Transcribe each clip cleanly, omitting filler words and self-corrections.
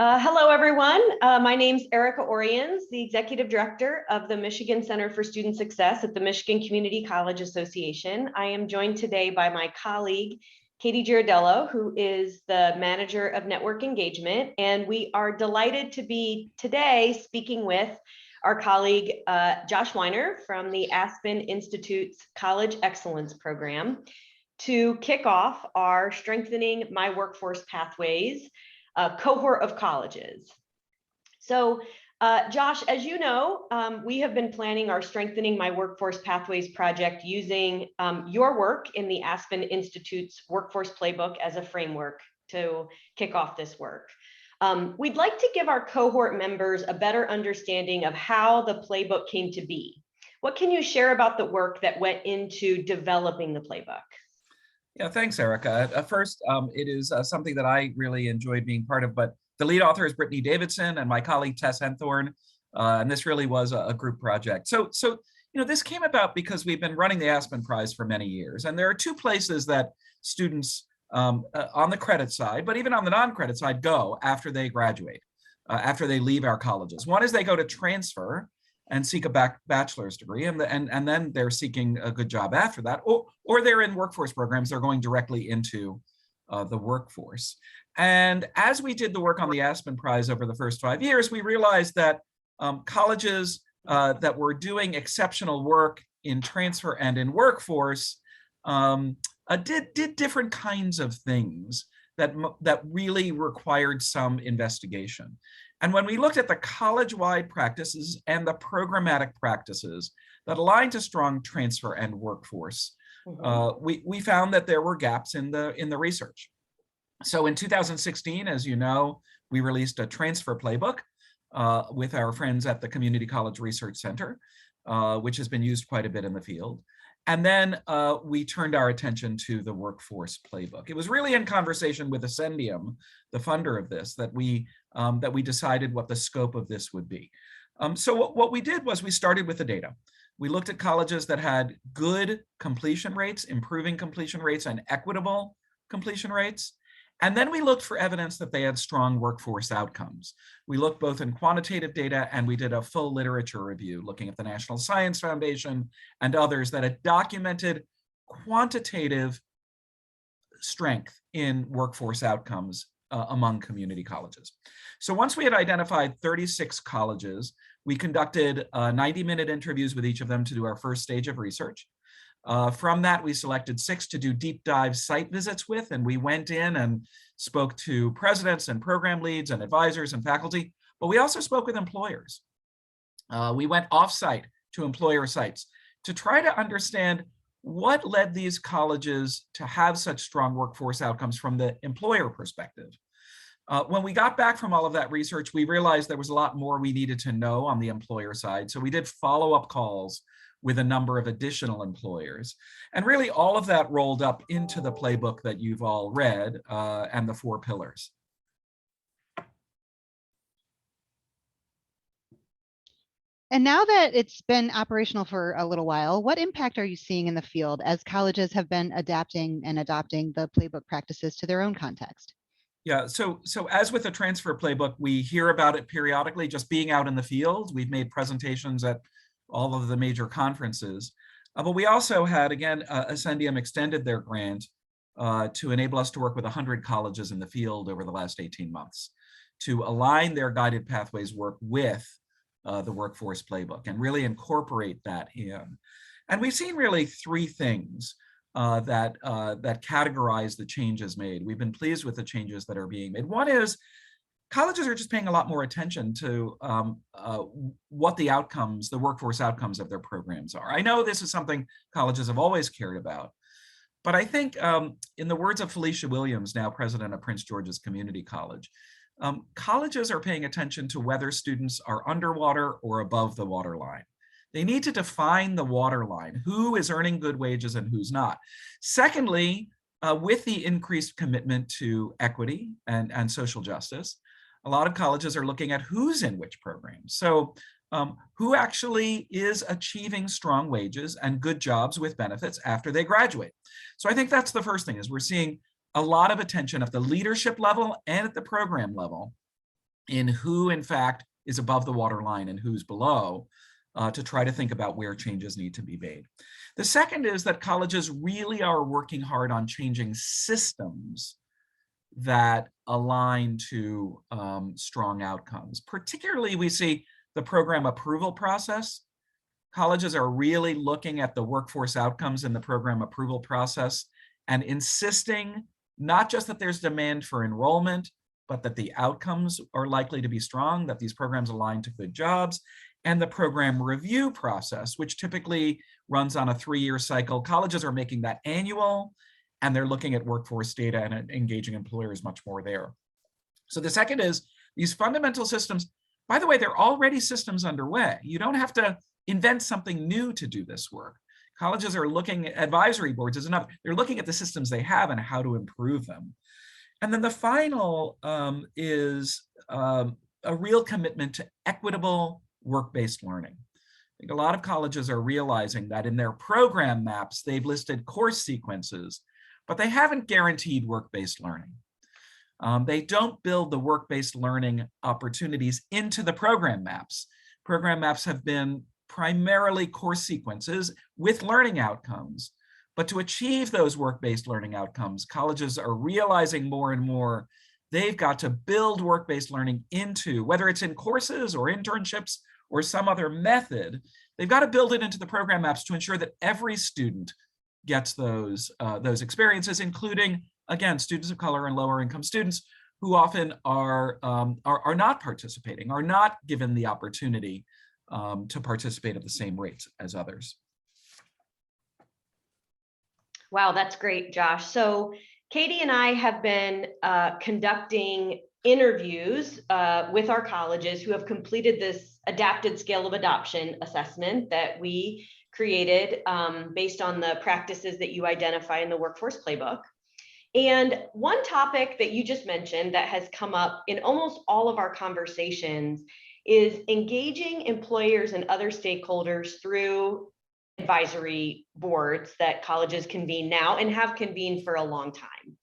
Hello, everyone. My name's Erica Oriens, the Executive Director of the Michigan Center for Student Success at the Michigan Community College Association. I am joined today by my colleague, Katie Girardello, who is the Manager of Network Engagement. And we are delighted to be today speaking with our colleague, Josh Wyner from the Aspen Institute's College Excellence Program to kick off our Strengthening MiWorkforce Pathways cohort of colleges. So Josh, as you know, we have been planning our Strengthening MiWorkforce Pathways project using your work in the Aspen Institute's Workforce Playbook as a framework to kick off this work. We'd like to give our cohort members a better understanding of how the playbook came to be. What can you share about the work that went into developing the playbook? Yeah, thanks, Erica. First, it is something that I really enjoyed being part of, but the lead author is Brittany Davidson and my colleague Tess Henthorn, and this really was a group project. So this came about because we've been running the Aspen Prize for many years, and there are two places that students on the credit side, but even on the non-credit side, go after they graduate, after they leave our colleges. One is they go to transfer and seek a bachelor's degree, and then they're seeking a good job after that, or they're in workforce programs, they're going directly into the workforce. And as we did the work on the Aspen Prize over the first 5 years, we realized that colleges that were doing exceptional work in transfer and in workforce did different kinds of things that really required some investigation. And when we looked at the college-wide practices and the programmatic practices that align to strong transfer and workforce, we found that there were gaps in the research. So in 2016, as you know, we released a transfer playbook with our friends at the Community College Research Center, which has been used quite a bit in the field. And then we turned our attention to the workforce playbook. It was really in conversation with Ascendium, the funder of this, that we decided what the scope of this would be. So what we did was we started with the data. We looked at colleges that had good completion rates, improving completion rates, and equitable completion rates. And then we looked for evidence that they had strong workforce outcomes. We looked both in quantitative data, and we did a full literature review looking at the National Science Foundation and others that had documented quantitative strength in workforce outcomes among community colleges. So once we had identified 36 colleges, we conducted 90-minute interviews with each of them to do our first stage of research. From that, we selected 6 to do deep dive site visits with, and we went in and spoke to presidents and program leads and advisors and faculty, but we also spoke with employers. We went offsite to employer sites to try to understand what led these colleges to have such strong workforce outcomes from the employer perspective. When we got back from all of that research, we realized there was a lot more we needed to know on the employer side. So we did follow-up calls with a number of additional employers. And really all of that rolled up into the playbook that you've all read and the 4 pillars. And now that it's been operational for a little while, what impact are you seeing in the field as colleges have been adapting and adopting the playbook practices to their own context? Yeah, so as with the transfer playbook, we hear about it periodically, just being out in the field. We've made presentations at all of the major conferences. But we also had, again, Ascendium extended their grant to enable us to work with 100 colleges in the field over the last 18 months to align their guided pathways work with the workforce playbook and really incorporate that in. And we've seen really 3 things that categorize the changes made. We've been pleased with the changes that are being made. One is colleges are just paying a lot more attention to what the outcomes, the workforce outcomes of their programs are. I know this is something colleges have always cared about, but I think in the words of Felicia Williams, now president of Prince George's Community College, colleges are paying attention to whether students are underwater or above the waterline. They need to define the waterline, who is earning good wages and who's not. Secondly, with the increased commitment to equity and social justice, a lot of colleges are looking at who's in which programs. So who actually is achieving strong wages and good jobs with benefits after they graduate. So I think that's the first thing, is we're seeing a lot of attention at the leadership level and at the program level in who, in fact, is above the waterline and who's below, to try to think about where changes need to be made. The second is that colleges really are working hard on changing systems that align to strong outcomes. Particularly, we see the program approval process. Colleges are really looking at the workforce outcomes in the program approval process and insisting not just that there's demand for enrollment, but that the outcomes are likely to be strong, that these programs align to good jobs, and the program review process, which typically runs on a 3-year cycle. Colleges are making that annual, and they're looking at workforce data and engaging employers much more there. So the second is these fundamental systems. By the way, there are already systems underway. You don't have to invent something new to do this work. Colleges are looking at advisory boards as enough. They're looking at the systems they have and how to improve them. And then the final is a real commitment to equitable work-based learning. I think a lot of colleges are realizing that in their program maps, they've listed course sequences, but they haven't guaranteed work-based learning. They don't build the work-based learning opportunities into the program maps. Program maps have been primarily course sequences with learning outcomes. But to achieve those work-based learning outcomes, colleges are realizing more and more they've got to build work-based learning into, whether it's in courses or internships or some other method, they've got to build it into the program maps to ensure that every student gets those experiences, including, again, students of color and lower income students who often are not participating, are not given the opportunity to participate at the same rates as others. Wow, that's great, Josh. So Katie and I have been conducting interviews with our colleges who have completed this adapted scale of adoption assessment that we created based on the practices that you identify in the Workforce Playbook. And one topic that you just mentioned that has come up in almost all of our conversations is engaging employers and other stakeholders through advisory boards that colleges convene now and have convened for a long time.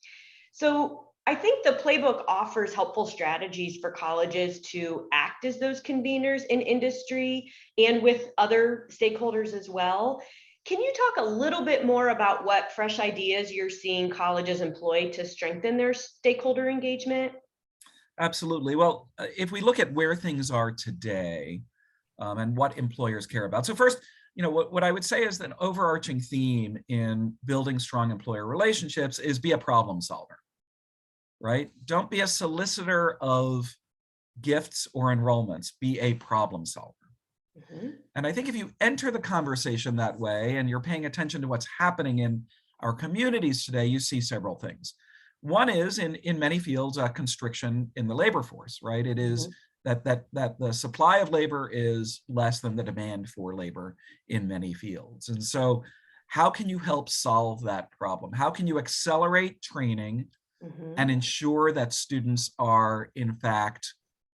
So I think the playbook offers helpful strategies for colleges to act as those conveners in industry and with other stakeholders as well. Can you talk a little bit more about what fresh ideas you're seeing colleges employ to strengthen their stakeholder engagement? Absolutely. Well, if we look at where things are today and what employers care about. So first, what I would say is that an overarching theme in building strong employer relationships is be a problem solver, right? Don't be a solicitor of gifts or enrollments, be a problem solver. Mm-hmm. And I think if you enter the conversation that way and you're paying attention to what's happening in our communities today, you see several things. One is in many fields, a constriction in the labor force, right? It is that the supply of labor is less than the demand for labor in many fields. And so how can you help solve that problem? How can you accelerate training and ensure that students are in fact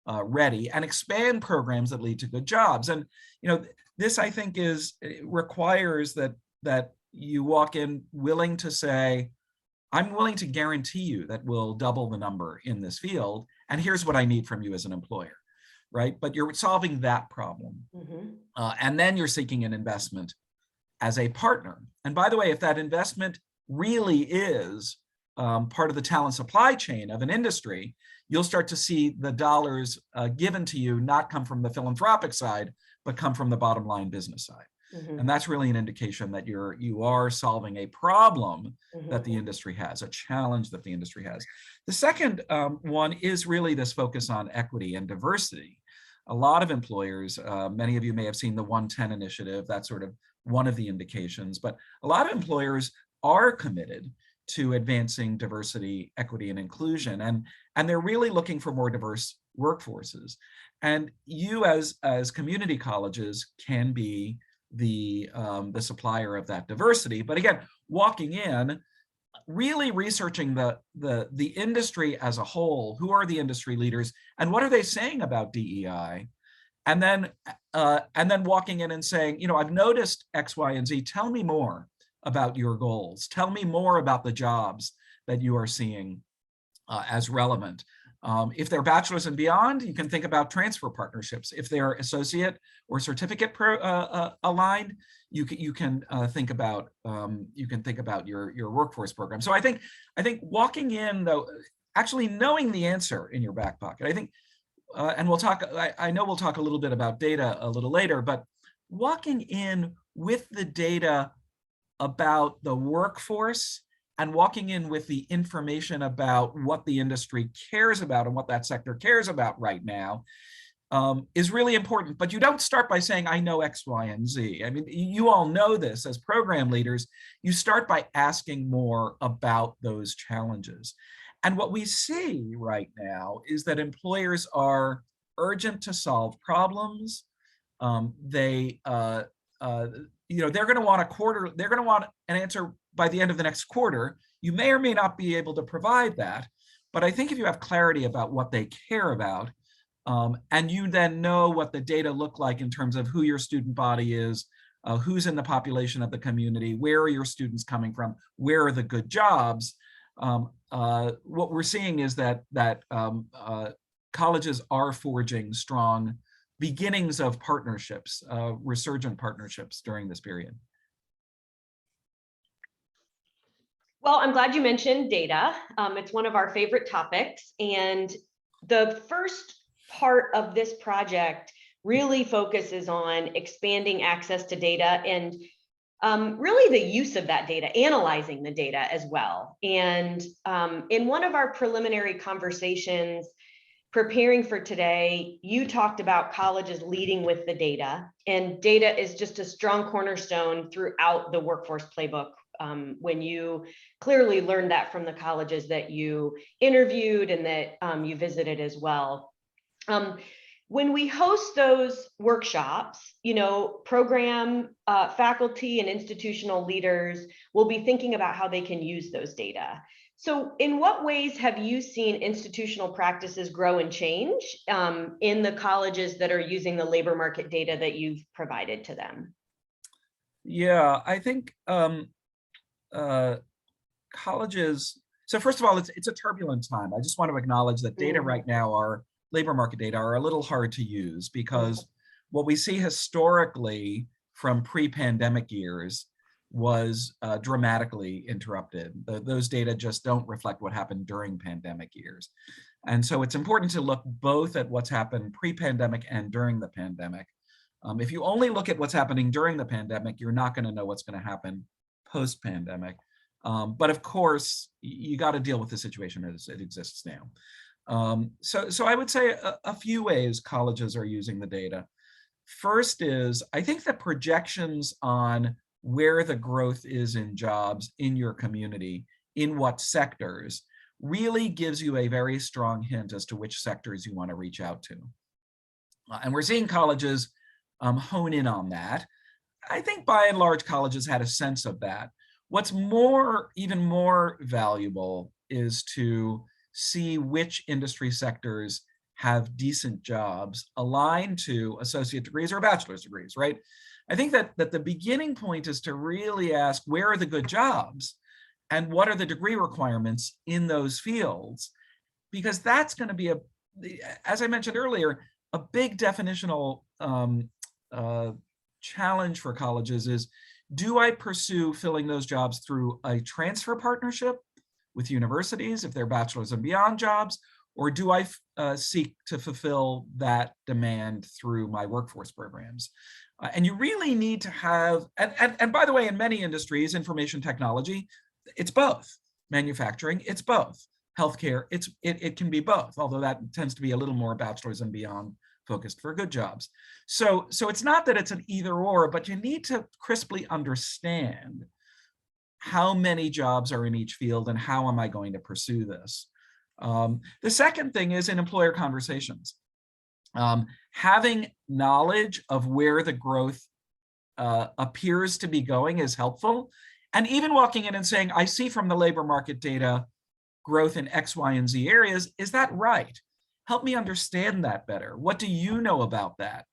ready and expand programs that lead to good jobs? And this I think requires that you walk in willing to say, I'm willing to guarantee you that we'll double the number in this field, and here's what I need from you as an employer, right? But you're solving that problem. And then you're seeking an investment as a partner. And by the way, if that investment really is part of the talent supply chain of an industry, you'll start to see the dollars given to you not come from the philanthropic side, but come from the bottom line business side. And that's really an indication that you are solving a problem that the industry has, a challenge that the industry has. The second one is really this focus on equity and diversity. A lot of employers, many of you may have seen the 110 initiative, that's sort of one of the indications, but a lot of employers are committed to advancing diversity, equity, and inclusion, and they're really looking for more diverse workforces. And you as community colleges can be the supplier of that diversity. But again, walking in, really researching the industry as a whole, who are the industry leaders and what are they saying about DEI? And then walking in and saying, I've noticed X, Y, and Z, tell me more about your goals. Tell me more about the jobs that you are seeing as relevant. If they're bachelor's and beyond, you can think about transfer partnerships. If they're associate or certificate aligned, you can think about your workforce program. So I think walking in, though, actually knowing the answer in your back pocket. I think, and we'll talk. I know we'll talk a little bit about data a little later, but walking in with the data about the workforce and walking in with the information about what the industry cares about and what that sector cares about right now is really important. But you don't start by saying, I know X, Y, and Z. I mean, you all know this as program leaders. You start by asking more about those challenges. And what we see right now is that employers are urgent to solve problems. They're going to want a quarter. They're going to want an answer by the end of the next quarter. You may or may not be able to provide that, but I think if you have clarity about what they care about, and you then know what the data look like in terms of who your student body is, who's in the population of the community, where are your students coming from, where are the good jobs, what we're seeing is that colleges are forging strong beginnings of partnerships, resurgent partnerships during this period. Well, I'm glad you mentioned data. It's one of our favorite topics. And the first part of this project really focuses on expanding access to data and really the use of that data, analyzing the data as well. And in one of our preliminary conversations preparing for today, you talked about colleges leading with the data, and data is just a strong cornerstone throughout the Workforce Playbook. When you clearly learned that from the colleges that you interviewed and that you visited as well. When we host those workshops, program faculty and institutional leaders will be thinking about how they can use those data. So in what ways have you seen institutional practices grow and change in the colleges that are using the labor market data that you've provided to them? Yeah, I think colleges, so first of all, it's a turbulent time. I just want to acknowledge that data right now, our labor market data, are a little hard to use because what we see historically from pre-pandemic years was dramatically interrupted. Those data just don't reflect what happened during pandemic years. And so it's important to look both at what's happened pre-pandemic and during the pandemic. If you only look at what's happening during the pandemic, you're not going to know what's going to happen post-pandemic. But of course, you got to deal with the situation as it exists now. So I would say a few ways colleges are using the data. First is, I think the projections on where the growth is in jobs in your community, in what sectors, really gives you a very strong hint as to which sectors you want to reach out to. And we're seeing colleges hone in on that. I think by and large, colleges had a sense of that. What's even more valuable is to see which industry sectors have decent jobs aligned to associate degrees or bachelor's degrees, right? I think that the beginning point is to really ask, where are the good jobs and what are the degree requirements in those fields? Because that's going to be, as I mentioned earlier, a big definitional challenge for colleges is, do I pursue filling those jobs through a transfer partnership with universities if they're bachelor's and beyond jobs, or do I seek to fulfill that demand through my workforce programs? And you really need to have, and by the way, in many industries, information technology, it's both. Manufacturing, it's both. Healthcare, it can be both, although that tends to be a little more bachelor's and beyond focused for good jobs. So it's not that it's an either or, but you need to crisply understand how many jobs are in each field and how am I going to pursue this. The second thing is in employer conversations. Having knowledge of where the growth appears to be going is helpful. And even walking in and saying, I see from the labor market data growth in X, Y, and Z areas, is that right? Help me understand that better. What do you know about that?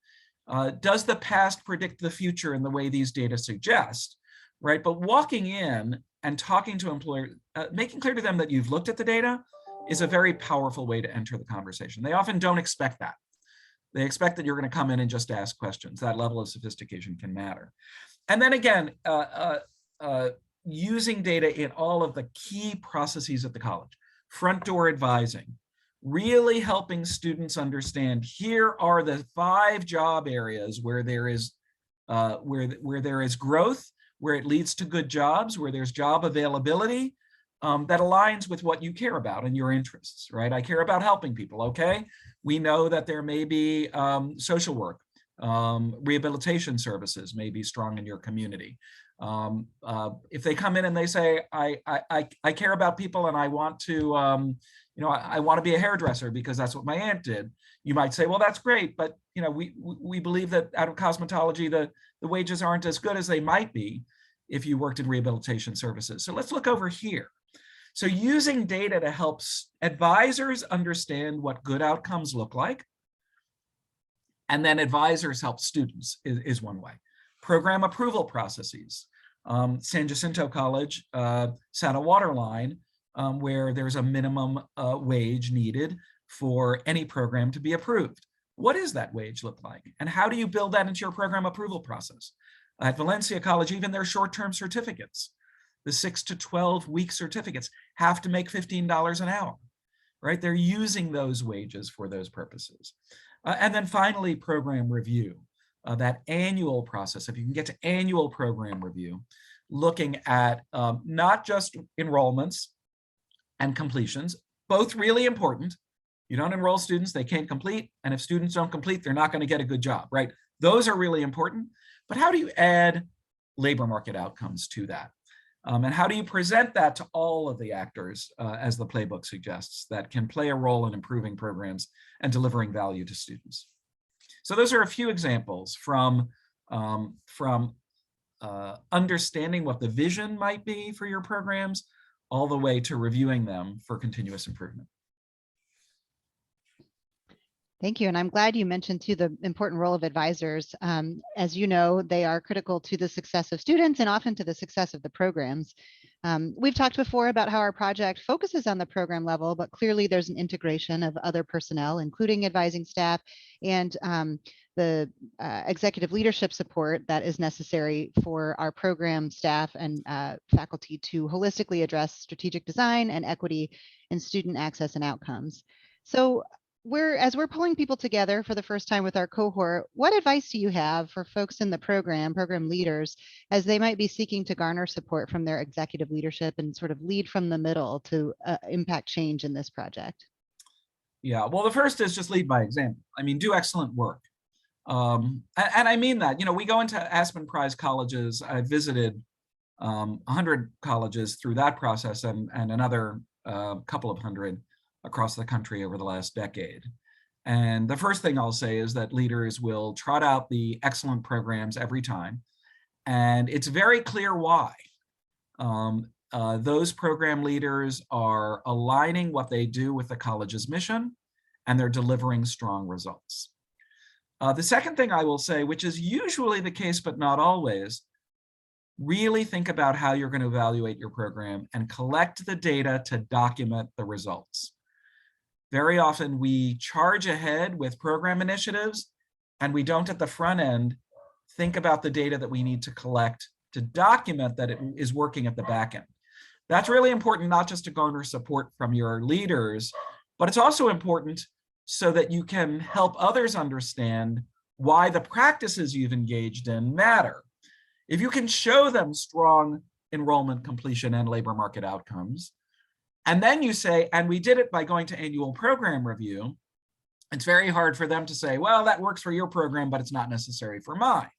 Does the past predict the future in the way these data suggest, right? But walking in and talking to employers, making clear to them that you've looked at the data, is a very powerful way to enter the conversation. They often don't expect that. They expect that you're going to come in and just ask questions. That level of sophistication can matter. And then again, using data in all of the key processes at the college, front door advising, really helping students understand here are the 5 job areas where there is where there is growth, where it leads to good jobs, where there's job availability that aligns with what you care about and your interests, right? I care about helping people, okay? We know that there may be social work, rehabilitation services may be strong in your community. If they come in and they say, I care about people and I want to, I want to be a hairdresser because that's what my aunt did. You might say, well, that's great, but we believe that out of cosmetology, the wages aren't as good as they might be if you worked in rehabilitation services. So let's look over here. So using data to help advisors understand what good outcomes look like, and then advisors help students is one way. Program approval processes. San Jacinto College set a waterline where there's a minimum wage needed for any program to be approved. What does that wage look like? And how do you build that into your program approval process? At Valencia College, even their short-term certificates, the 6 to 12 week certificates have to make $15 an hour, right? They're using those wages for those purposes. And then finally, program review, that annual process. If you can get to annual program review, looking at not just enrollments and completions, both really important. You don't enroll students, they can't complete. And if students don't complete, they're not going to get a good job, right? Those are really important. But how do you add labor market outcomes to that? And how do you present that to all of the actors, as the playbook suggests, that can play a role in improving programs and delivering value to students? So those are a few examples from understanding what the vision might be for your programs, all the way to reviewing them for continuous improvement. Thank you. And I'm glad you mentioned too the important role of advisors. As you know, they are critical to the success of students and often to the success of the programs. We've talked before about how our project focuses on the program level, but clearly there's an integration of other personnel, including advising staff and the executive leadership support that is necessary for our program staff and faculty to holistically address strategic design and equity in student access and outcomes. So as we're pulling people together for the first time with our cohort, what advice do you have for folks in the program leaders, as they might be seeking to garner support from their executive leadership and sort of lead from the middle to impact change in this project? Yeah, well, the first is just lead by example. I mean, do excellent work. And I mean that, we go into Aspen Prize colleges. I visited 100 colleges through that process and another couple of hundred across the country over the last decade. And the first thing I'll say is that leaders will trot out the excellent programs every time. And it's very clear why. Those program leaders are aligning what they do with the college's mission, and they're delivering strong results. The second thing I will say, which is usually the case, but not always, really think about how you're going to evaluate your program and collect the data to document the results. Very often we charge ahead with program initiatives and we don't at the front end think about the data that we need to collect to document that it is working at the back end. That's really important, not just to garner support from your leaders, but it's also important so that you can help others understand why the practices you've engaged in matter. If you can show them strong enrollment completion and labor market outcomes, and then you say, and we did it by going to annual program review, it's very hard for them to say, well, that works for your program, but it's not necessary for mine.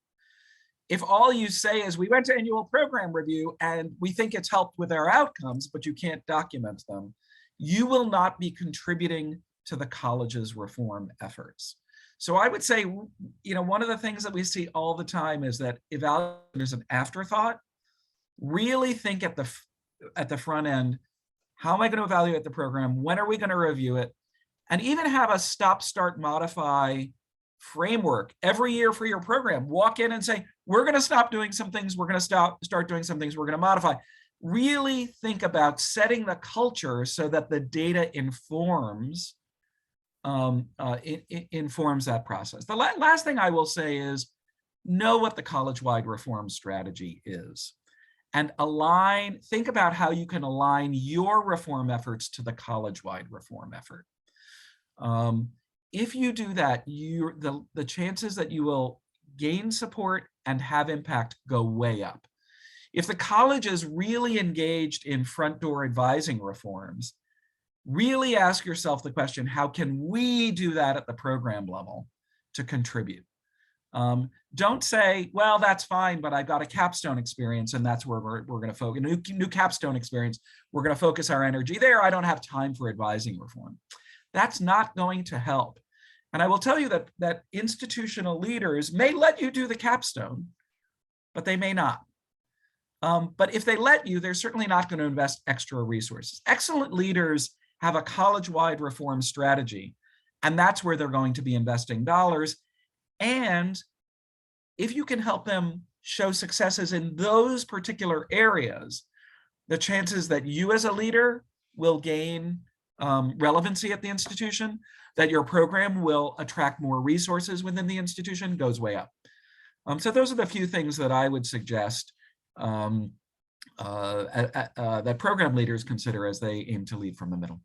If all you say is we went to annual program review and we think it's helped with our outcomes, but you can't document them, you will not be contributing to the college's reform efforts. So I would say, one of the things that we see all the time is that evaluation is an afterthought. Really think at the front end, how am I going to evaluate the program? When are we going to review it? And even have a stop, start, modify framework every year for your program. Walk in and say, we're going to stop doing some things. We're going to start doing some things. We're going to modify. really think about setting the culture so that the data informs informs that process. The last thing I will say is know what the college-wide reform strategy is and think about how you can align your reform efforts to the college-wide reform effort. If you do that, the chances that you will gain support and have impact go way up. If the college is really engaged in front door advising reforms, really ask yourself the question, how can we do that at the program level to contribute? Don't say, well, that's fine, but I got a capstone experience and that's where we're going to focus. New capstone experience, we're going to focus our energy there. I don't have time for advising reform. That's not going to help. And I will tell you that institutional leaders may let you do the capstone, but they may not. But if they let you, they're certainly not going to invest extra resources. Excellent leaders have a college-wide reform strategy, and that's where they're going to be investing dollars. And if you can help them show successes in those particular areas, the chances that you as a leader will gain relevancy at the institution, that your program will attract more resources within the institution goes way up. So those are the few things that I would suggest that program leaders consider as they aim to lead from the middle.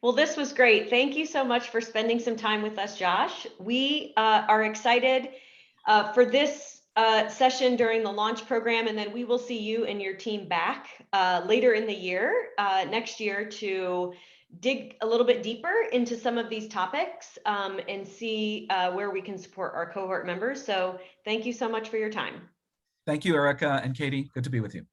Well, this was great. Thank you so much for spending some time with us, Josh. We are excited for this session during the launch program, and then we will see you and your team back later in the year, next year, to dig a little bit deeper into some of these topics and see where we can support our cohort members. So thank you so much for your time. Thank you, Erica and Katie. Good to be with you.